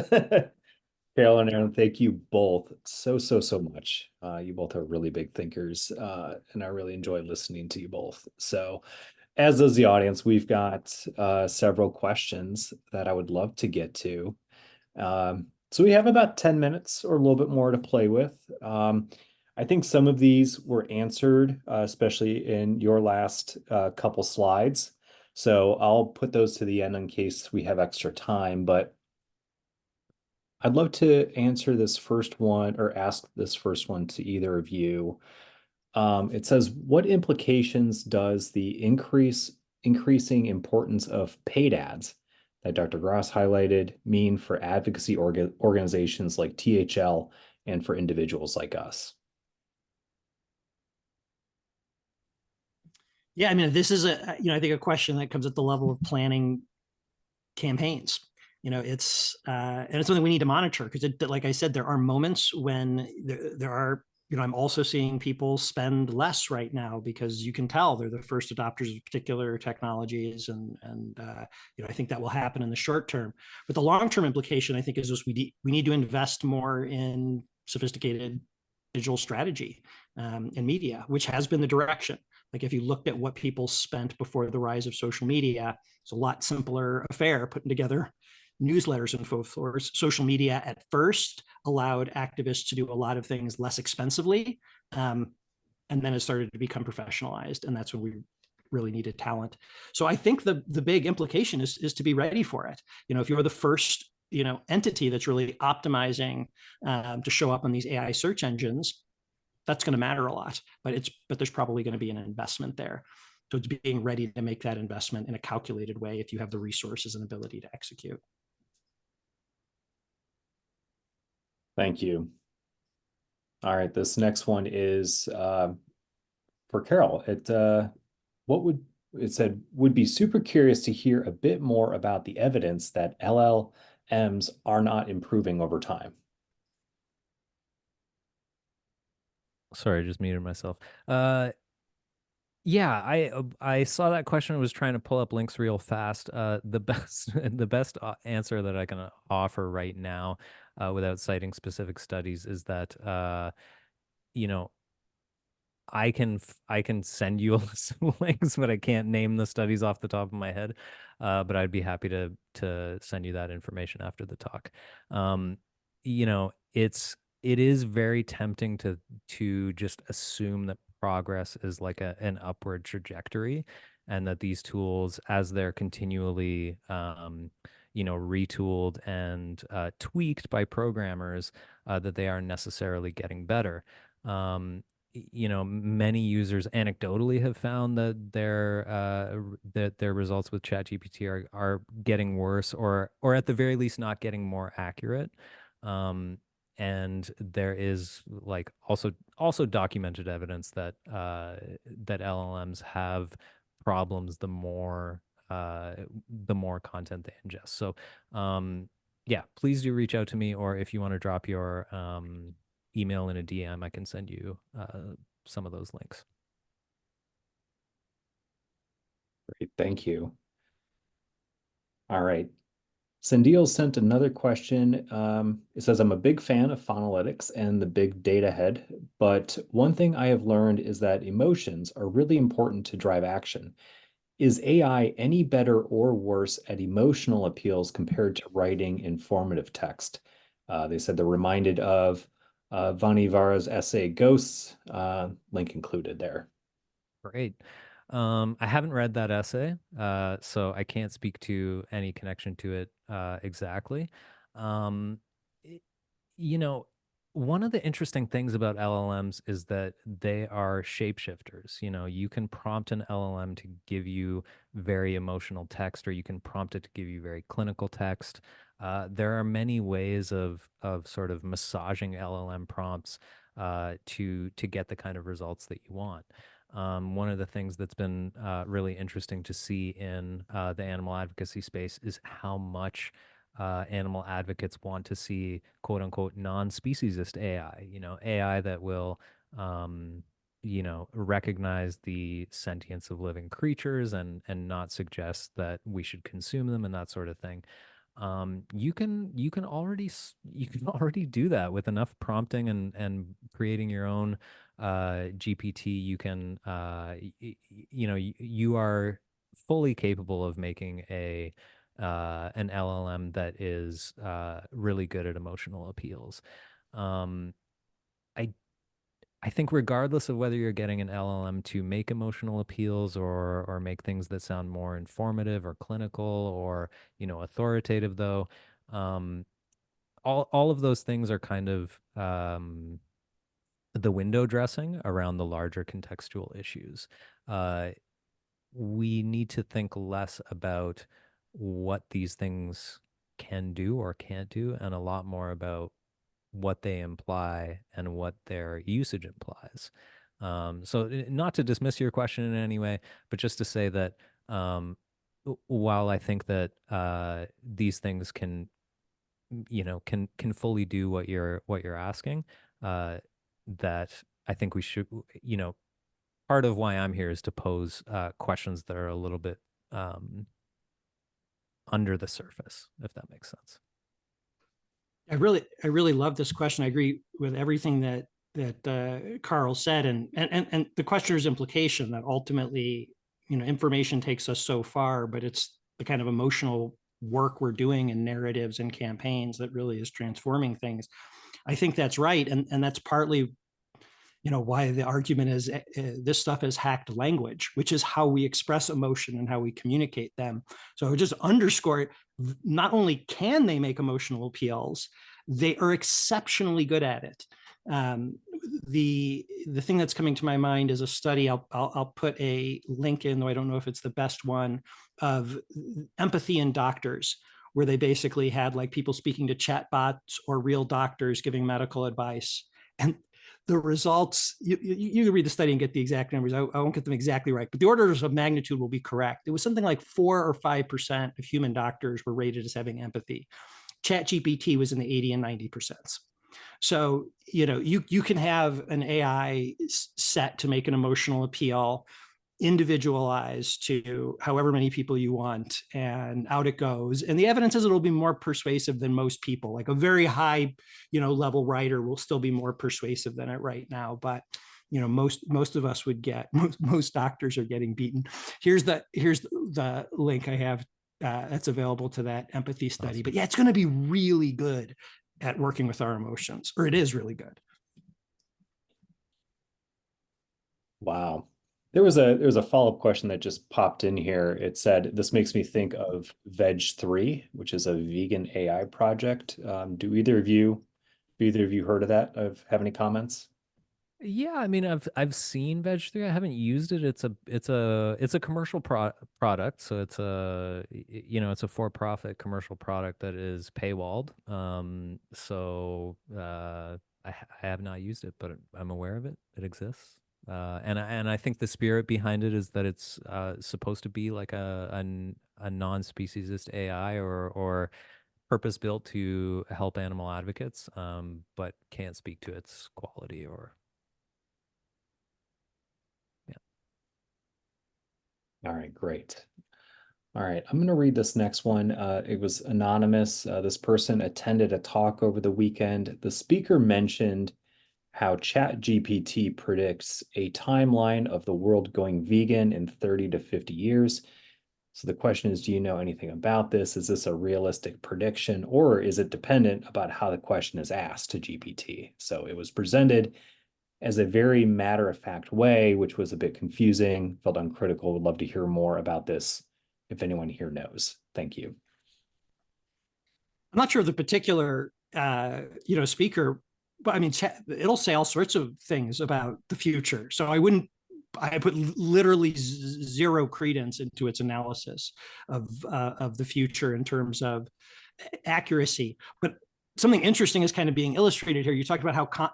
Carol and Aaron, thank you both so much. You both are really big thinkers, and I really enjoyed listening to you both. So, as does the audience, we've got several questions that I would love to get to. So we have about 10 minutes or a little bit more to play with. I think some of these were answered, especially in your last couple slides. So I'll put those to the end in case we have extra time, but I'd love to answer this first one or ask this first one to either of you. It says, what implications does the increasing importance of paid ads that Dr. Gross highlighted mean for advocacy organizations like THL and for individuals like us? Yeah, I mean, this is I think a question that comes at the level of planning campaigns. It's and it's something we need to monitor because, like I said, there are moments when there are. I'm also seeing people spend less right now because you can tell they're the first adopters of particular technologies, and I think that will happen in the short term. But the long term implication, I think, is just we need to invest more in sophisticated digital strategy and media, which has been the direction. Like if you looked at what people spent before the rise of social media, it's a lot simpler affair putting together newsletters and so forth. Social media at first allowed activists to do a lot of things less expensively. And then it started to become professionalized. And that's when we really needed talent. So I think the big implication is to be ready for it. If you're the first entity that's really optimizing to show up on these AI search engines, that's going to matter a lot. But there's probably going to be an investment there. So it's being ready to make that investment in a calculated way if you have the resources and ability to execute. Thank you. All right, this next one is for Carol. It said, would be super curious to hear a bit more about the evidence that LLMs are not improving over time. Sorry, I just muted myself. Yeah, I saw that question and was trying to pull up links real fast. The best the best answer that I can offer right now, without citing specific studies, is that you know I can send you a list of links, but I can't name the studies off the top of my head. But I'd be happy to send you that information after the talk. Um, it is very tempting to just assume that progress is like an upward trajectory, and that these tools, as they're continually retooled and tweaked by programmers, that they are necessarily getting better. Many users anecdotally have found that their results with ChatGPT are getting worse, or at the very least not getting more accurate. And there is like also documented evidence that that LLMs have problems the more content they ingest. So yeah, please do reach out to me, or if you want to drop your email in a DM, I can send you some of those links. Great, thank you. All right. Sendil sent another question. It says, I'm a big fan of Faunalytics and the big data head, but one thing I have learned is that emotions are really important to drive action. Is AI any better or worse at emotional appeals compared to writing informative text? They said they're reminded of Vani Vara's essay Ghosts, link included there. Great. I haven't read that essay, so I can't speak to any connection to it exactly. Um, it- you know, one of the interesting things about LLMs is that they are shapeshifters. You know, you can prompt an LLM to give you very emotional text, or you can prompt it to give you very clinical text. There are many ways of sort of massaging LLM prompts to get the kind of results that you want. One of the things that's been really interesting to see in the animal advocacy space is how much animal advocates want to see quote unquote non-speciesist AI, AI that will, recognize the sentience of living creatures and not suggest that we should consume them and that sort of thing. You can already do that with enough prompting and creating your own GPT. You can you are fully capable of making a an LLM that is really good at emotional appeals. Um, I I think regardless of whether you're getting an LLM to make emotional appeals or make things that sound more informative or clinical or authoritative, though, um, all of those things are kind of the window dressing around the larger contextual issues. Uh, we need to think less about what these things can do or can't do, and a lot more about what they imply and what their usage implies. So, not to dismiss your question in any way, but just to say that um, while I think that these things can fully do what you're asking, uh, that I think we should, part of why I'm here is to pose questions that are a little bit um, under the surface, if that makes sense. I really love this question. I agree with everything that Karol said, and the questioner's implication that ultimately, information takes us so far, but it's the kind of emotional work we're doing in narratives and campaigns that really is transforming things. I think that's right, and that's partly why the argument is this stuff is hacked language, which is how we express emotion and how we communicate them. So I would just underscore it. Not only can they make emotional appeals, they are exceptionally good at it. um, the thing that's coming to my mind is a study. I'll put a link in, though I don't know if it's the best one, of empathy in doctors, where they basically had like people speaking to chatbots or real doctors giving medical advice. And the results, you can read the study and get the exact numbers. I won't get them exactly right, but the orders of magnitude will be correct. It was something like 4 or 5% of human doctors were rated as having empathy. Chat GPT was in the 80 and 90%. So, you can have an AI set to make an emotional appeal, individualized to however many people you want, and out it goes. And the evidence is it'll be more persuasive than most people. Like a very high level writer will still be more persuasive than it right now, but most of us would get, most doctors are getting beaten. Here's the link I have that's available to that empathy study. Awesome. But yeah, it's going to be really good at working with our emotions, or it is really good. Wow. There was a follow-up question that just popped in here. It said, this makes me think of Veg3, which is a vegan AI project. Do either of you heard of that? Have any comments? Yeah, I mean, I've seen Veg3. I haven't used it. It's a commercial product, so it's a for-profit commercial product that is paywalled. I have not used it, but I'm aware of it. It exists. And I think the spirit behind it is that it's supposed to be like a non-speciesist AI or purpose built to help animal advocates, but can't speak to its quality or yeah. All right, great. All right, I'm going to read this next one. It was anonymous. This person attended a talk over the weekend. The speaker mentioned how ChatGPT predicts a timeline of the world going vegan in 30 to 50 years. So the question is, do you know anything about this? Is this a realistic prediction, or is it dependent about how the question is asked to GPT? So it was presented as a very matter-of-fact way, which was a bit confusing, felt uncritical. Would love to hear more about this if anyone here knows. Thank you. I'm not sure of the particular speaker, but I mean, it'll say all sorts of things about the future. So I put literally zero credence into its analysis of the future in terms of accuracy. But something interesting is kind of being illustrated here. You talked about how,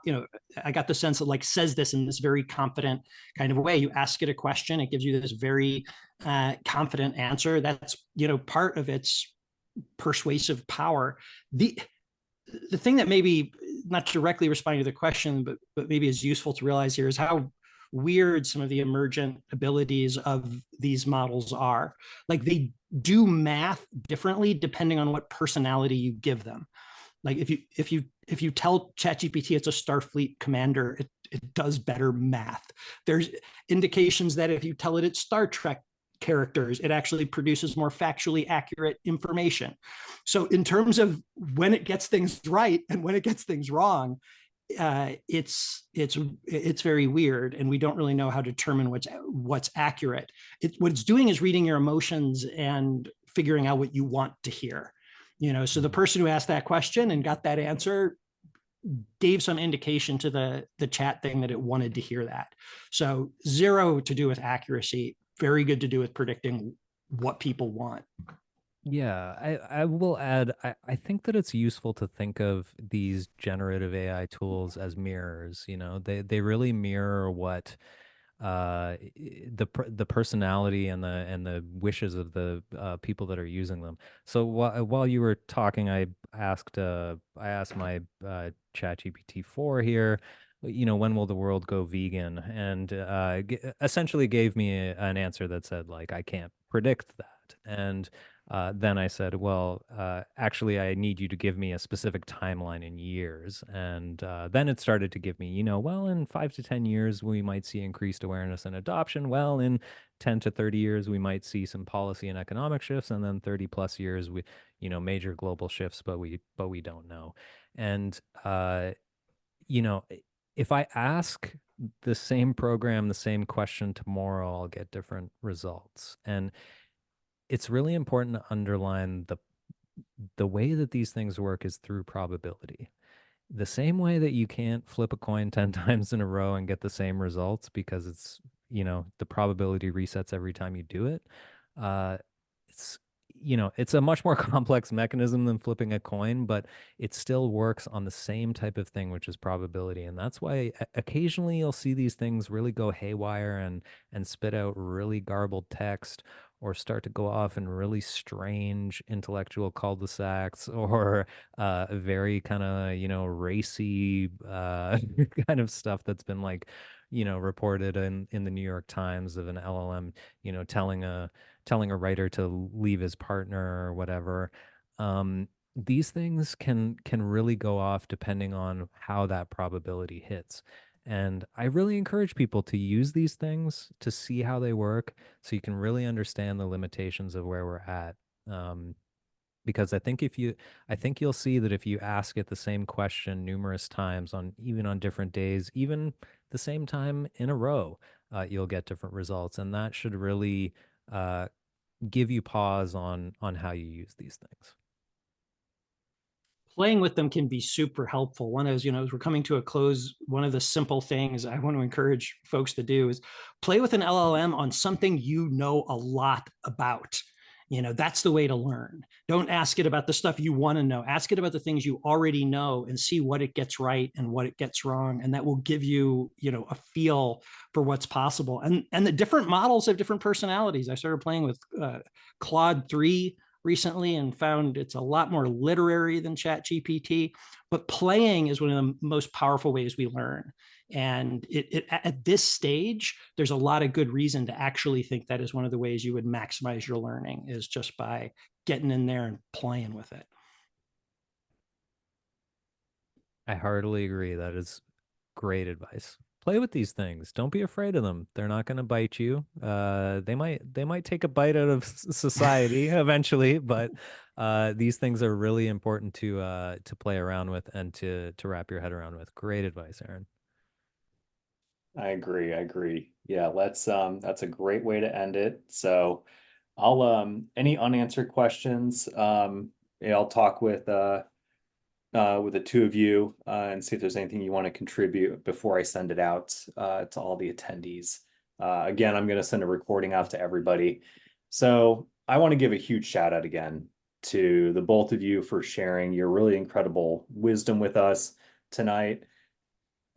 I got the sense that like says this in this very confident kind of way. You ask it a question, it gives you this very confident answer. That's, part of its persuasive power. The thing that maybe not directly responding to the question, but maybe is useful to realize here is how weird some of the emergent abilities of these models are. Like they do math differently depending on what personality you give them. Like if you tell ChatGPT it's a Starfleet commander, it does better math. There's indications that if you tell it it's Star Trek characters, it actually produces more factually accurate information. So in terms of when it gets things right and when it gets things wrong, it's very weird, and we don't really know how to determine what's accurate. What it's doing is reading your emotions and figuring out what you want to hear. So the person who asked that question and got that answer gave some indication to the chat thing that it wanted to hear that. So zero to do with accuracy, very good to do with predicting what people want. Yeah, I will add, I think that it's useful to think of these generative AI tools as mirrors. They really mirror what the personality and the wishes of the people that are using them. So while you were talking, I asked my ChatGPT 4 here, when will the world go vegan? And essentially gave me an answer that said like I can't predict that. And then I said, well, actually, I need you to give me a specific timeline in years. And then it started to give me, well, in 5 to 10 years, we might see increased awareness and adoption. Well, in 10 to 30 years, we might see some policy and economic shifts. And then 30 plus years, major global shifts, but we don't know. And, if I ask the same program, the same question tomorrow, I'll get different results. And it's really important to underline the way that these things work is through probability. The same way that you can't flip a coin 10 times in a row and get the same results because it's, the probability resets every time you do it. It's, it's a much more complex mechanism than flipping a coin, but it still works on the same type of thing, which is probability. And that's why occasionally you'll see these things really go haywire and spit out really garbled text, or start to go off in really strange intellectual cul-de-sacs, or very kind of, racy kind of stuff that's been like, reported in the New York Times of an LLM, telling a writer to leave his partner or whatever. These things can really go off depending on how that probability hits. And I really encourage people to use these things to see how they work so you can really understand the limitations of where we're at. Because I think you'll see that if you ask it the same question numerous times even on different days, even the same time in a row, you'll get different results. And that should really give you pause on how you use these things. Playing with them can be super helpful. One is, as we're coming to a close, one of the simple things I want to encourage folks to do is play with an LLM on something you know a lot about. That's the way to learn. Don't ask it about the stuff you want to know. Ask it about the things you already know and see what it gets right and what it gets wrong. And that will give you, a feel for what's possible. And the different models have different personalities. I started playing with Claude 3 recently and found it's a lot more literary than ChatGPT, but playing is one of the most powerful ways we learn. And at this stage, there's a lot of good reason to actually think that is one of the ways you would maximize your learning, is just by getting in there and playing with it. I heartily agree. That is great advice. Play with these things. Don't be afraid of them. They're not going to bite you. They might take a bite out of society eventually, but these things are really important to play around with and to wrap your head around with. Great advice, Aaron. I agree. I agree. Yeah, that's a great way to end it. So I'll any unanswered questions, yeah, I'll talk with the two of you and see if there's anything you want to contribute before I send it out to all the attendees. Again, I'm going to send a recording out to everybody. So I want to give a huge shout out again to the both of you for sharing your really incredible wisdom with us tonight.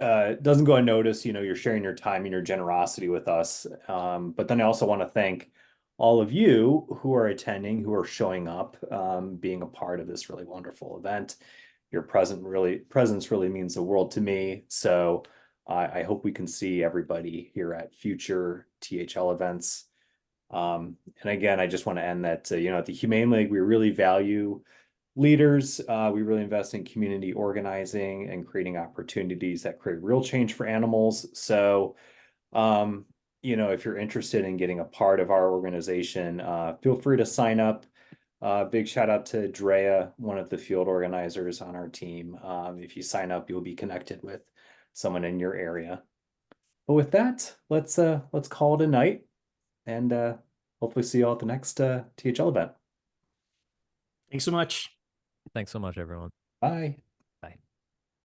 It doesn't go unnoticed, you're sharing your time and your generosity with us. But then I also want to thank all of you who are attending, who are showing up, being a part of this really wonderful event. Your presence really means the world to me. So I hope we can see everybody here at future THL events. And again, I just want to end that, at the Humane League, we really value leaders. We really invest in community organizing and creating opportunities that create real change for animals. So, if you're interested in getting a part of our organization, feel free to sign up. Big shout out to Drea, one of the field organizers on our team. If you sign up, you'll be connected with someone in your area. But with that, let's call it a night, and hopefully see you all at the next THL event. Thanks so much. Thanks so much, everyone. Bye.